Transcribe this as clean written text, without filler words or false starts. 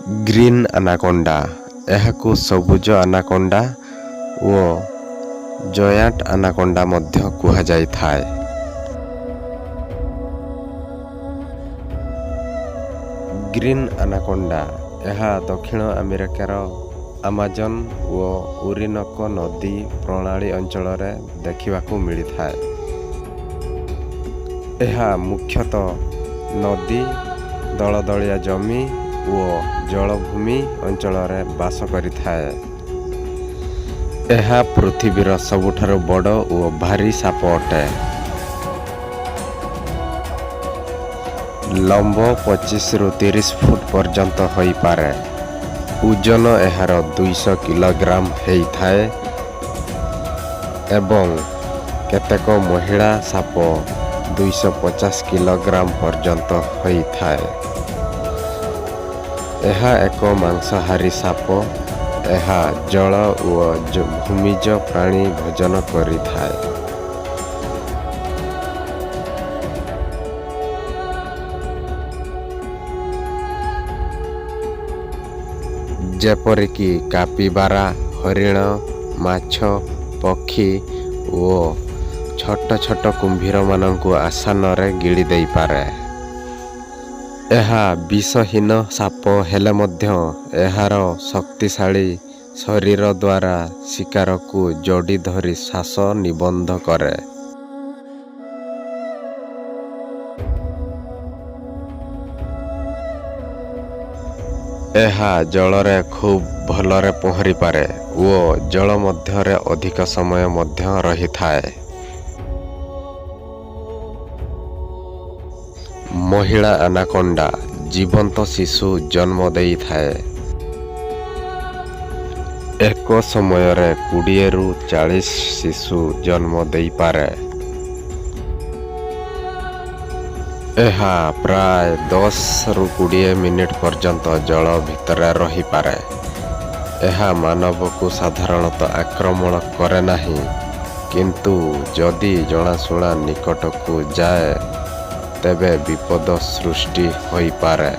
Green anaconda. ଏହାକୁ ସବୁଜ anaconda ଓ ଜୟାଣ୍ଟ anaconda ମଧ୍ୟ କୁହାଯାଇଥାଏ। ଗ୍ରୀନ୍ ଆନାକୋଣ୍ଡା ଏହା ଦକ୍ଷିଣ ଆମେରିକାର ଆମାଜନ ଓ ଓରିନୋକ ନଦୀ ପ୍ରଣାଳୀ ଅଞ୍ଚଳରେ ଦେଖିବାକୁ ମିଳିଥାଏ। ଏହା ମୁଖ୍ୟତଃ ନଦୀ, ଦଳଦଳିଆ ଜମି ଓ ଜଳଭୂମି ଅଞ୍ଚଳରେ ବାସ କରିଥାଏ। ଏହା ପୃଥିବୀର ସବୁଠାରୁ ବଡ଼ ଓ ଭାରୀ ସାପ ଅଟେ। ଲମ୍ବ 25ରୁ 30 ଫୁଟ ପର୍ଯ୍ୟନ୍ତ ହୋଇପାରେ। ଓଜନ ଏହାର 200 କିଲୋଗ୍ରାମ ହେଇଥାଏ ଏବଂ କେତେକ ମହିଳା ସାପ 250 କିଲୋଗ୍ରାମ ପର୍ଯ୍ୟନ୍ତ ହୋଇଥାଏ। ଏହା ଏକ ମାଂସାହାରୀ ସାପ। ଏହା ଜଳ ଓ ଭୂମିଜ ପ୍ରାଣୀ ଭୋଜନ କରିଥାଏ। ଯେପରିକି କାପିବାରା, ହରିଣ, ମାଛ, ପକ୍ଷୀ ଓ ଛୋଟ ଛୋଟ କୁମ୍ଭୀରମାନଙ୍କୁ ଆସନରେ ଗିଳି ଦେଇପାରେ। ଏହା ବିଷହୀନ ସାପ ହେଲେ ମଧ୍ୟ ଏହାର ଶକ୍ତିଶାଳୀ ଶରୀର ଦ୍ୱାରା ଶିକାରକୁ ଯୋଡ଼ି ଧରି ଶ୍ୱାସ ନିବଦ୍ଧ କରେ। ଏହା ଜଳରେ ଖୁବ୍ ଭଲରେ ପହଁରିପାରେ ଓ ଜଳ ମଧ୍ୟରେ ଅଧିକ ସମୟ ମଧ୍ୟ ରହିଥାଏ। ମହିଳା ଆନାକୋଣ୍ଡା ଜୀବନ୍ତ ଶିଶୁ ଜନ୍ମ ଦେଇଥାଏ। ଏକ ସମୟରେ 20ରୁ 40 ଶିଶୁ ଜନ୍ମ ଦେଇପାରେ। ଏହା ପ୍ରାୟ 10ରୁ 20 ମିନିଟ୍ ପର୍ଯ୍ୟନ୍ତ ଜଳ ଭିତରେ ରହିପାରେ। ଏହା ମାନବକୁ ସାଧାରଣତଃ ଆକ୍ରମଣ କରେ ନାହିଁ, କିନ୍ତୁ ଯଦି ଜଣାଶୁଣା ନିକଟକୁ ଯାଏ ତେବେ ବିପଦ ସୃଷ୍ଟି ହୋଇପାରେ।